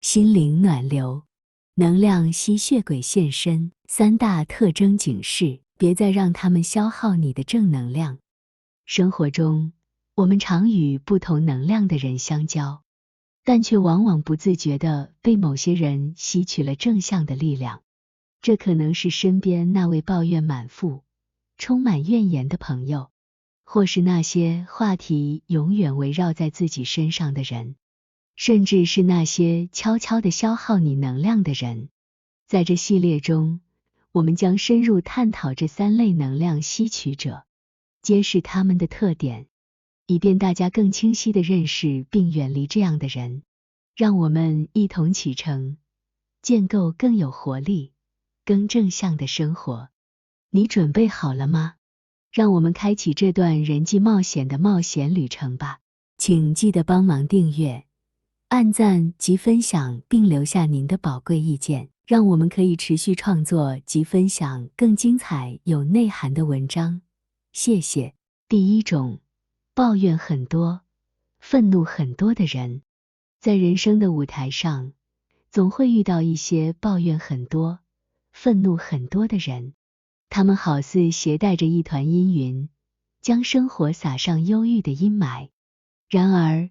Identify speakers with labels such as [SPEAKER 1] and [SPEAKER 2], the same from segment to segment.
[SPEAKER 1] 心灵暖流，能量吸血鬼现身，三大特征警示，别再让他们消耗你的正能量。生活中，我们常与不同能量的人相交，但却往往不自觉地被某些人吸取了正向的力量。这可能是身边那位抱怨满腹、充满怨言的朋友，或是那些话题永远围绕在自己身上的人，甚至是那些悄悄地消耗你能量的人。在这系列中，我们将深入探讨这三类能量吸取者，揭示他们的特点，以便大家更清晰地认识并远离这样的人。让我们一同启程，建构更有活力、更正向的生活。你准备好了吗？让我们开启这段人际冒险的冒险旅程吧。请记得帮忙订阅、按赞及分享，并留下您的宝贵意见，让我们可以持续创作及分享更精彩有内涵的文章。谢谢。第一种，抱怨很多、愤怒很多的人。在人生的舞台上，总会遇到一些抱怨很多、愤怒很多的人，他们好似携带着一团阴云，将生活撒上忧郁的阴霾。然而，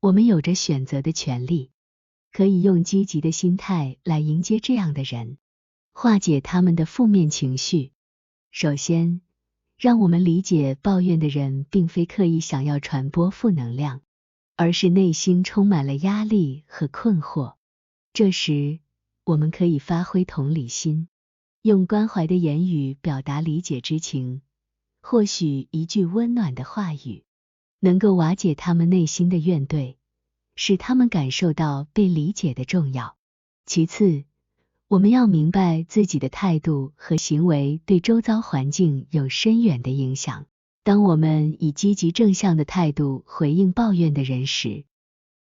[SPEAKER 1] 我们有着选择的权利，可以用积极的心态来迎接这样的人，化解他们的负面情绪。首先，让我们理解抱怨的人并非刻意想要传播负能量，而是内心充满了压力和困惑。这时，我们可以发挥同理心，用关怀的言语表达理解之情，或许一句温暖的话语，能够瓦解他们内心的怨怼，使他们感受到被理解的重要。其次，我们要明白自己的态度和行为对周遭环境有深远的影响。当我们以积极正向的态度回应抱怨的人时，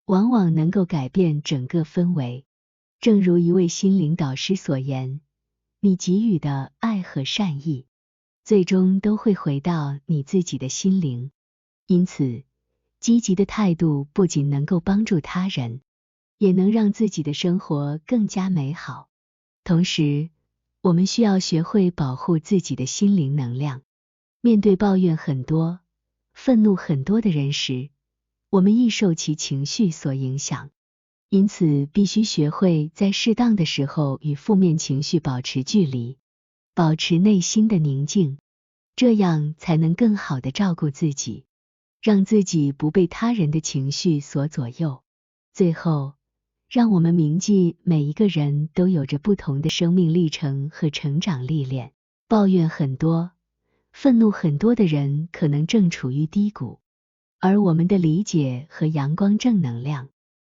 [SPEAKER 1] 往往能够改变整个氛围。正如一位心灵导师所言，你给予的爱和善意，最终都会回到你自己的心灵。因此，积极的态度不仅能够帮助他人，也能让自己的生活更加美好。同时，我们需要学会保护自己的心灵能量。面对抱怨很多、愤怒很多的人时，我们易受其情绪所影响，因此必须学会在适当的时候与负面情绪保持距离，保持内心的宁静，这样才能更好地照顾自己，让自己不被他人的情绪所左右。最后，让我们铭记每一个人都有着不同的生命历程和成长历练。抱怨很多、愤怒很多的人可能正处于低谷，而我们的理解和阳光正能量，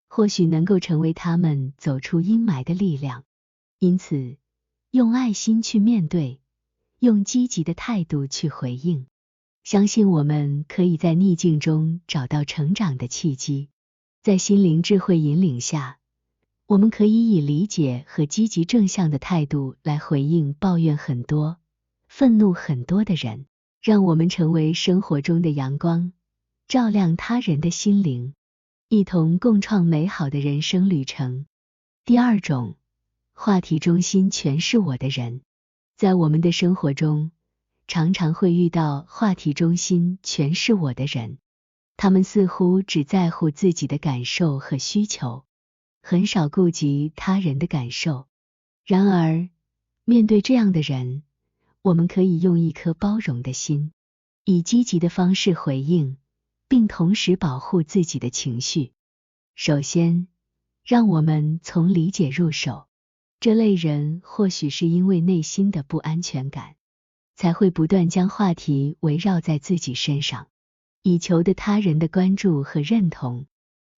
[SPEAKER 1] 或许能够成为他们走出阴霾的力量。因此，用爱心去面对，用积极的态度去回应，相信我们可以在逆境中找到成长的契机。在心灵智慧引领下，我们可以以理解和积极正向的态度来回应抱怨很多、愤怒很多的人，让我们成为生活中的阳光，照亮他人的心灵，一同共创美好的人生旅程。第二种，话题中心全是我的人。在我们的生活中，常常会遇到话题中心全是我的人，他们似乎只在乎自己的感受和需求，很少顾及他人的感受。然而，面对这样的人，我们可以用一颗包容的心，以积极的方式回应，并同时保护自己的情绪。首先，让我们从理解入手。这类人或许是因为内心的不安全感，才会不断将话题围绕在自己身上，以求得他人的关注和认同。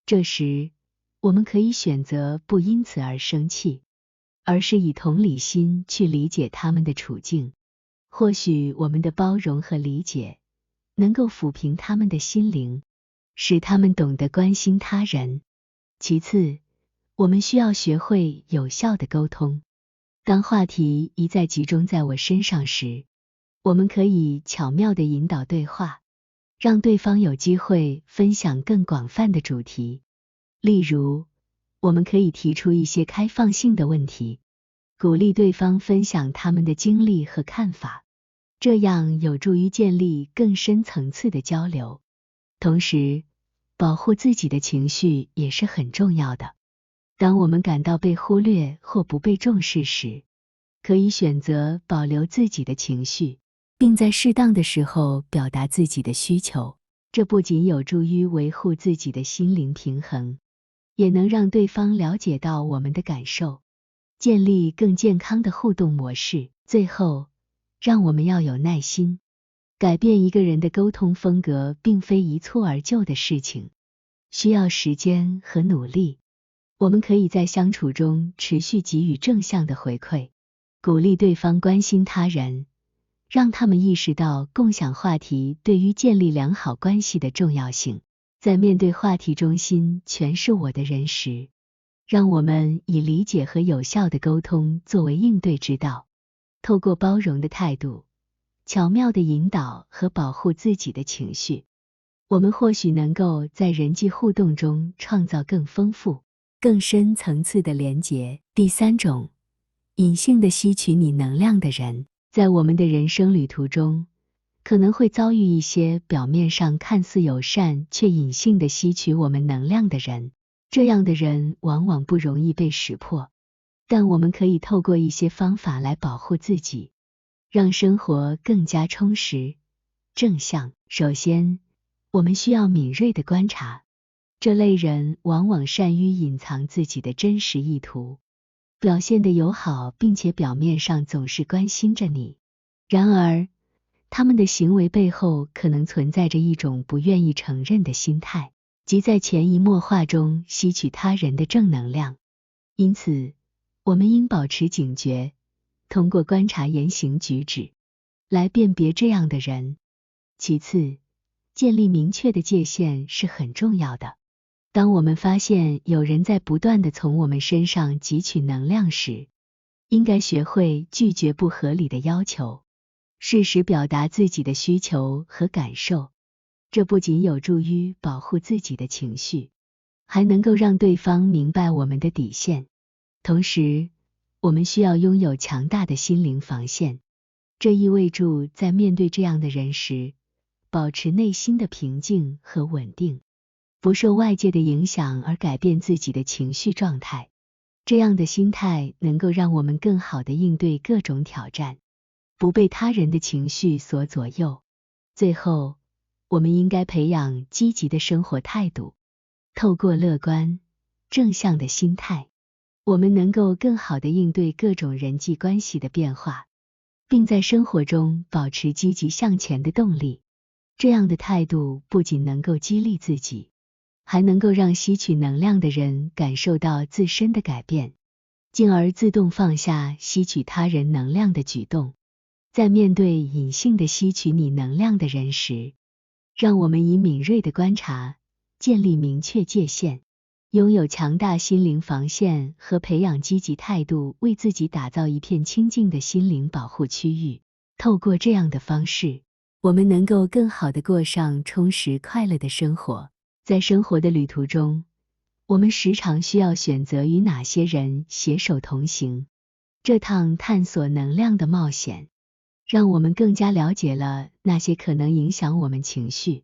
[SPEAKER 1] 这时，我们可以选择不因此而生气，而是以同理心去理解他们的处境。或许我们的包容和理解，能够抚平他们的心灵，使他们懂得关心他人。其次，我们需要学会有效的沟通。当话题一再集中在我身上时，我们可以巧妙地引导对话，让对方有机会分享更广泛的主题。例如，我们可以提出一些开放性的问题，鼓励对方分享他们的经历和看法，这样有助于建立更深层次的交流。同时，保护自己的情绪也是很重要的。当我们感到被忽略或不被重视时，可以选择保留自己的情绪，并在适当的时候表达自己的需求。这不仅有助于维护自己的心灵平衡，也能让对方了解到我们的感受，建立更健康的互动模式。最后，让我们要有耐心。改变一个人的沟通风格并非一蹴而就的事情，需要时间和努力。我们可以在相处中持续给予正向的回馈，鼓励对方关心他人，让他们意识到共享话题对于建立良好关系的重要性。在面对话题中心全是我的人时，让我们以理解和有效的沟通作为应对之道，透过包容的态度，巧妙的引导和保护自己的情绪，我们或许能够在人际互动中创造更丰富、更深层次的连结。第三种，隐性的吸取你能量的人。在我们的人生旅途中，可能会遭遇一些表面上看似友善却隐性的吸取我们能量的人。这样的人往往不容易被识破，但我们可以透过一些方法来保护自己，让生活更加充实、正向。首先，我们需要敏锐的观察，这类人往往善于隐藏自己的真实意图，表现得友好，并且表面上总是关心着你。然而，他们的行为背后可能存在着一种不愿意承认的心态，即在潜移默化中吸取他人的正能量。因此，我们应保持警觉，通过观察言行举止来辨别这样的人。其次，建立明确的界限是很重要的。当我们发现有人在不断地从我们身上汲取能量时，应该学会拒绝不合理的要求，适时表达自己的需求和感受。这不仅有助于保护自己的情绪，还能够让对方明白我们的底线。同时，我们需要拥有强大的心灵防线，这意味着在面对这样的人时，保持内心的平静和稳定，不受外界的影响而改变自己的情绪状态。这样的心态能够让我们更好地应对各种挑战，不被他人的情绪所左右。最后，我们应该培养积极的生活态度，透过乐观、正向的心态，我们能够更好地应对各种人际关系的变化，并在生活中保持积极向前的动力。这样的态度不仅能够激励自己，还能够让吸取能量的人感受到自身的改变，进而自动放下吸取他人能量的举动。在面对隐性的吸取你能量的人时，让我们以敏锐的观察，建立明确界限，拥有强大心灵防线和培养积极态度，为自己打造一片清净的心灵保护区域。透过这样的方式，我们能够更好地过上充实快乐的生活。在生活的旅途中，我们时常需要选择与哪些人携手同行。这趟探索能量的冒险，让我们更加了解了那些可能影响我们情绪、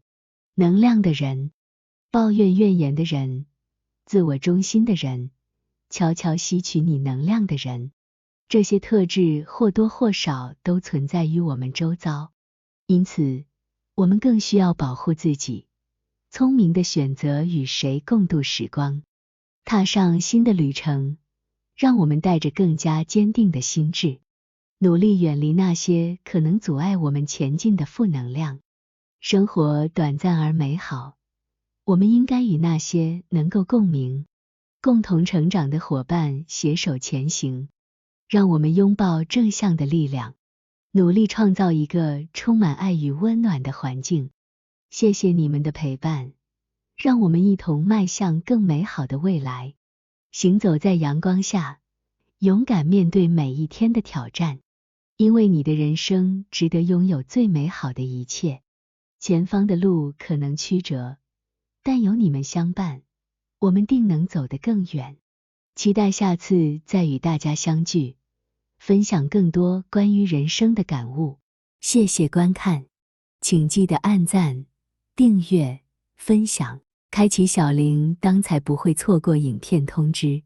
[SPEAKER 1] 能量的人，抱怨怨言的人，自我中心的人，悄悄吸取你能量的人。这些特质或多或少都存在于我们周遭，因此，我们更需要保护自己，聪明地选择与谁共度时光，踏上新的旅程。让我们带着更加坚定的心智，努力远离那些可能阻碍我们前进的负能量。生活短暂而美好，我们应该与那些能够共鸣、共同成长的伙伴携手前行。让我们拥抱正向的力量，努力创造一个充满爱与温暖的环境。谢谢你们的陪伴，让我们一同迈向更美好的未来。行走在阳光下，勇敢面对每一天的挑战，因为你的人生值得拥有最美好的一切。前方的路可能曲折，但有你们相伴，我们定能走得更远。期待下次再与大家相聚，分享更多关于人生的感悟。谢谢观看，请记得按赞、订阅、分享，开启小铃铛才不会错过影片通知。